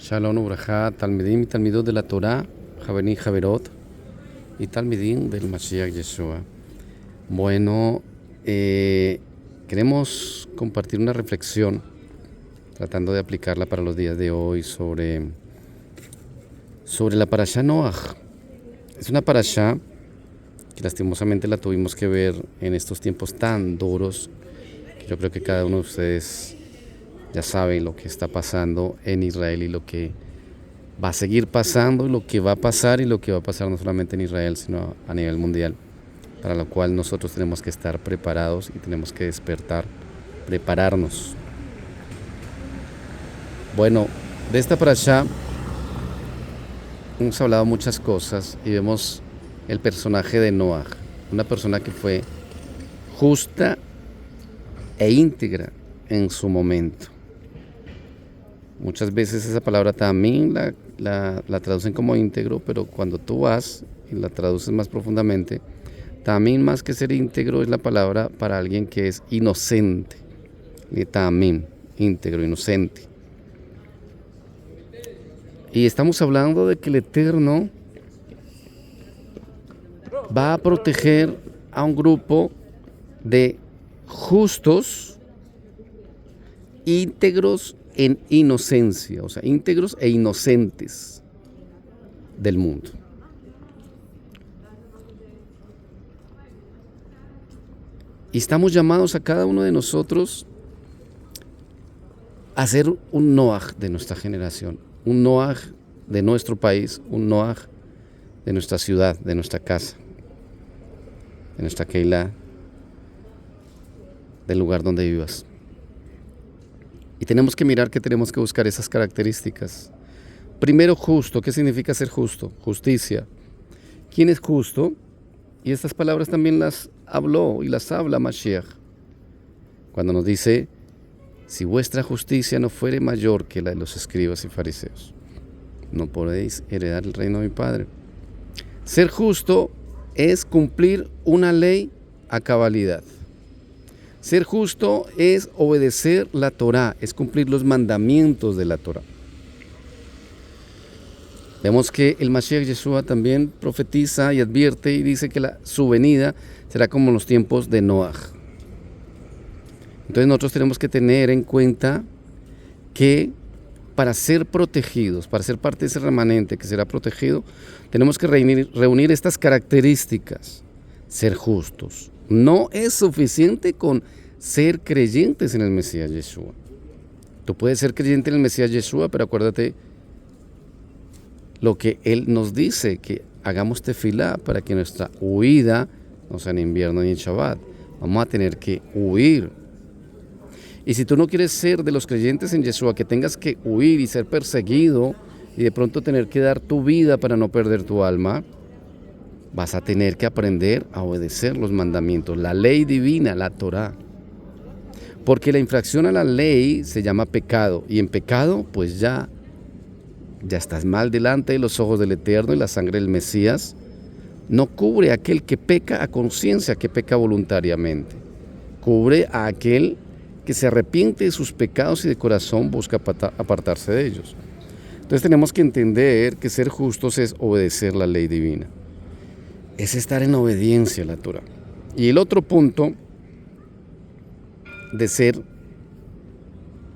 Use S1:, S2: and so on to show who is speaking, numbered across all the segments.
S1: Shalom Ubrajá, Talmidim y Talmidot de la Torah, Javení Javerot y Talmidim del Mashiach Yeshua. Bueno, queremos compartir una reflexión, tratando de aplicarla para los días de hoy, sobre la parashá Noach. Es una parashá que lastimosamente la tuvimos que ver en estos tiempos tan duros, que yo creo que cada uno de ustedes ya sabe lo que está pasando en Israel y lo que va a seguir pasando, y lo que va a pasar, y lo que va a pasar no solamente en Israel, sino a nivel mundial, para lo cual nosotros tenemos que estar preparados y tenemos que despertar, prepararnos. Bueno, de esta parashá hemos hablado muchas cosas y vemos el personaje de Noach, una persona que fue justa e íntegra en su momento. Muchas veces esa palabra también la traducen como íntegro, pero cuando tú vas y la traduces más profundamente, también más que ser íntegro es la palabra para alguien que es inocente. También, íntegro, inocente. Y estamos hablando de que el Eterno va a proteger a un grupo de justos, íntegros en inocencia, o sea, íntegros e inocentes del mundo. Y estamos llamados a cada uno de nosotros a ser un Noach de nuestra generación, un Noach de nuestro país, un Noach de nuestra ciudad, de nuestra casa, de nuestra Keilah, del lugar donde vivas. Y tenemos que mirar que tenemos que buscar esas características. Primero, justo. ¿Qué significa ser justo? Justicia. ¿Quién es justo? Y estas palabras también las habló y las habla Mashiach, cuando nos dice: si vuestra justicia no fuere mayor que la de los escribas y fariseos, no podéis heredar el reino de mi Padre. Ser justo es cumplir una ley a cabalidad. Ser justo es obedecer la Torah, es cumplir los mandamientos de la Torah. Vemos que el Mashiach Yeshua también profetiza y advierte y dice que su venida será como en los tiempos de Noach. Entonces nosotros tenemos que tener en cuenta que para ser protegidos, para ser parte de ese remanente que será protegido, tenemos que reunir estas características. Ser justos. No es suficiente con ser creyentes en el Mesías Yeshua. Tú puedes ser creyente en el Mesías Yeshua, pero acuérdate lo que Él nos dice, que hagamos tefilá para que nuestra huida no sea en invierno ni en Shabbat. Vamos a tener que huir. Y si tú no quieres ser de los creyentes en Yeshua, que tengas que huir y ser perseguido y de pronto tener que dar tu vida para no perder tu alma, vas a tener que aprender a obedecer los mandamientos, la ley divina, la Torah. Porque la infracción a la ley se llama pecado, y en pecado pues ya estás mal delante de los ojos del Eterno, y la sangre del Mesías no cubre a aquel que peca a conciencia, que peca voluntariamente. Cubre a aquel que se arrepiente de sus pecados y de corazón busca apartarse de ellos. Entonces tenemos que entender que ser justos es obedecer la ley divina. Es estar en obediencia a la Torah. Y el otro punto de ser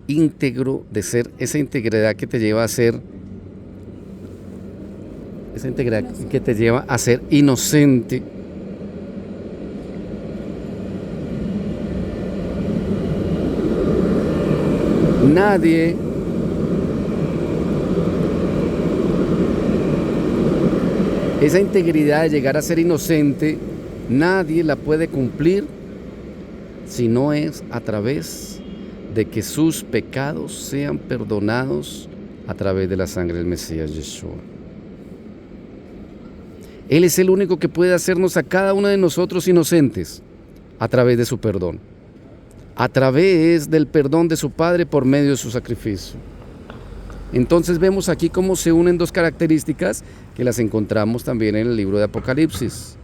S1: íntegro, de ser esa integridad que te lleva a ser, esa integridad que te lleva a ser inocente. Nadie esa integridad de llegar a ser inocente, nadie la puede cumplir si no es a través de que sus pecados sean perdonados a través de la sangre del Mesías Yeshua. Él es el único que puede hacernos a cada uno de nosotros inocentes a través de su perdón, a través del perdón de su Padre por medio de su sacrificio. Entonces vemos aquí cómo se unen dos características que las encontramos también en el libro de Apocalipsis.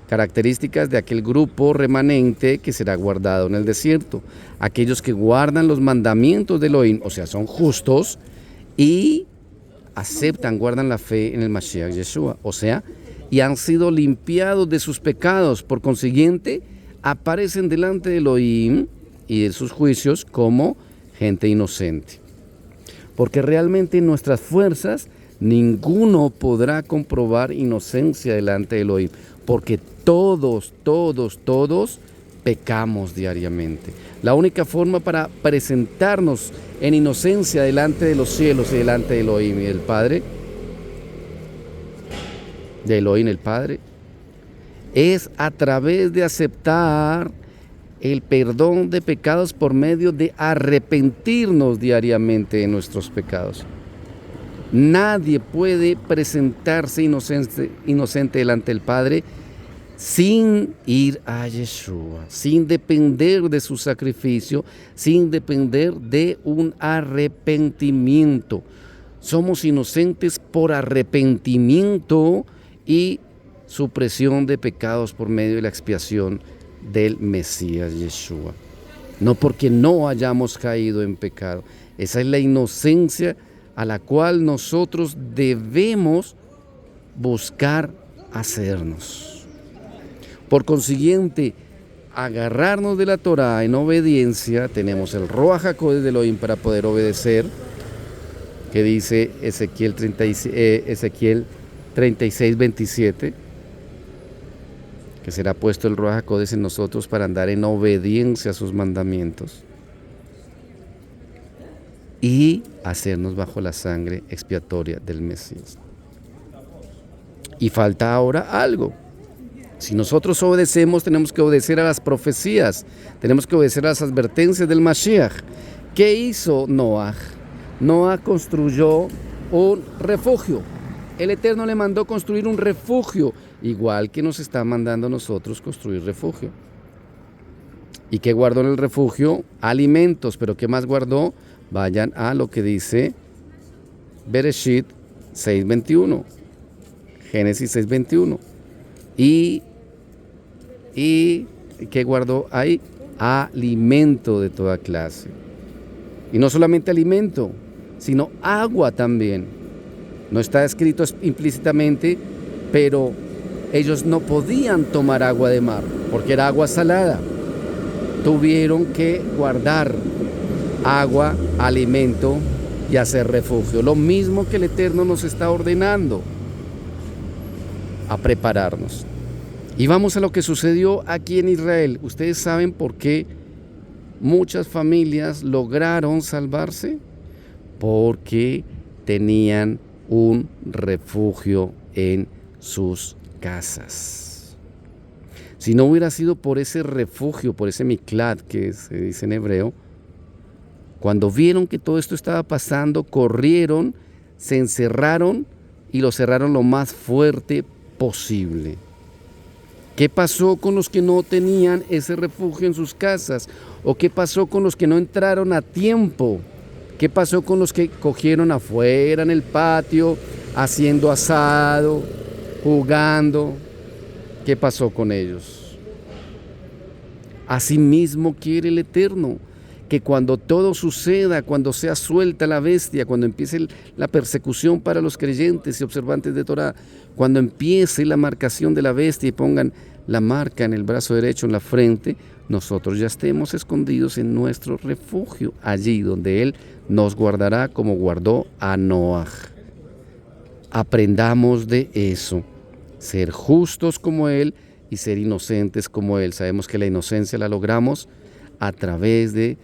S1: Características de aquel grupo remanente que será guardado en el desierto. Aquellos que guardan los mandamientos de Elohim, o sea, son justos y aceptan, guardan la fe en el Mashiach Yeshua, o sea, y han sido limpiados de sus pecados, por consiguiente, aparecen delante de Elohim y de sus juicios como gente inocente. Porque realmente en nuestras fuerzas ninguno podrá comprobar inocencia delante de Elohim, porque todos pecamos diariamente. La única forma para presentarnos en inocencia delante de los cielos y delante de Elohim y del Padre, de Elohim el Padre, es a través de aceptar el perdón de pecados por medio de arrepentirnos diariamente de nuestros pecados. Nadie puede presentarse inocente delante del Padre sin ir a Yeshua, sin depender de su sacrificio, sin depender de un arrepentimiento. Somos inocentes por arrepentimiento y supresión de pecados por medio de la expiación del Mesías Yeshua. No porque no hayamos caído en pecado. Esa es la inocencia a la cual nosotros debemos buscar hacernos. Por consiguiente, agarrarnos de la Torá en obediencia, tenemos el Ruach HaKodesh de Elohim para poder obedecer, que dice Ezequiel 36, 27, que será puesto el Ruach HaKodesh en nosotros para andar en obediencia a sus mandamientos y hacernos bajo la sangre expiatoria del Mesías. Y falta ahora algo. Si nosotros obedecemos, tenemos que obedecer a las profecías, tenemos que obedecer a las advertencias del Mashiach. ¿Qué hizo Noah? Noah construyó un refugio. El Eterno le mandó construir un refugio, igual que nos está mandando a nosotros construir refugio. ¿Y qué guardó en el refugio? Alimentos, pero ¿qué más guardó? Vayan a lo que dice Bereshit 6:21, Génesis 6:21. Y ¿qué guardó ahí? Alimento de toda clase. Y no solamente alimento, sino agua también. No está escrito implícitamente, pero ellos no podían tomar agua de mar, porque era agua salada. Tuvieron que guardar agua, alimento y hacer refugio. Lo mismo que el Eterno nos está ordenando, a prepararnos. Y vamos a lo que sucedió aquí en Israel. ¿Ustedes saben por qué muchas familias lograron salvarse? Porque tenían un refugio en sus casas. Si no hubiera sido por ese refugio, por ese miklat que se dice en hebreo, cuando vieron que todo esto estaba pasando, corrieron, se encerraron y lo cerraron lo más fuerte posible. ¿Qué pasó con los que no tenían ese refugio en sus casas? ¿O qué pasó con los que no entraron a tiempo? ¿Qué pasó con los que cogieron afuera en el patio, haciendo asado, jugando? ¿Qué pasó con ellos? Asimismo quiere el Eterno, que cuando todo suceda, cuando sea suelta la bestia, cuando empiece la persecución para los creyentes y observantes de Torah, cuando empiece la marcación de la bestia y pongan la marca en el brazo derecho, en la frente, nosotros ya estemos escondidos en nuestro refugio, allí donde Él nos guardará como guardó a Noah. Aprendamos de eso, ser justos como Él y ser inocentes como Él. Sabemos que la inocencia la logramos a través de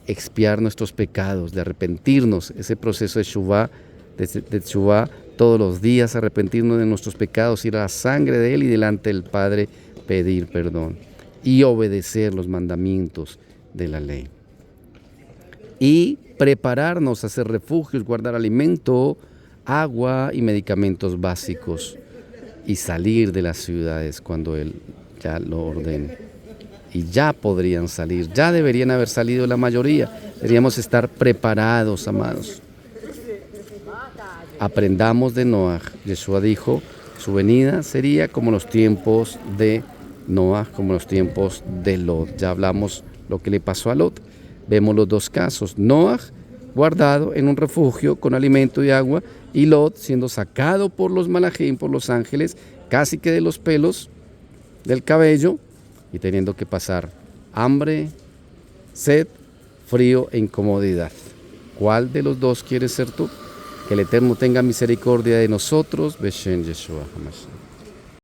S1: expiar nuestros pecados, de arrepentirnos, ese proceso de teshuvá, todos los días arrepentirnos de nuestros pecados, ir a la sangre de Él y delante del Padre pedir perdón y obedecer los mandamientos de la ley. Y prepararnos a hacer refugios, guardar alimento, agua y medicamentos básicos y salir de las ciudades cuando Él ya lo ordene. Y ya podrían salir, ya deberían haber salido la mayoría. Deberíamos estar preparados, amados. Aprendamos de Noah. Yeshua dijo, su venida sería como los tiempos de Noah, como los tiempos de Lot. Ya hablamos lo que le pasó a Lot. Vemos los dos casos. Noah guardado en un refugio con alimento y agua, y Lot siendo sacado por los malajim, por los ángeles, casi que de los pelos del cabello, y teniendo que pasar hambre, sed, frío e incomodidad. ¿Cuál de los dos quieres ser tú? Que el Eterno tenga misericordia de nosotros. Beshem Yeshua HaMashiach.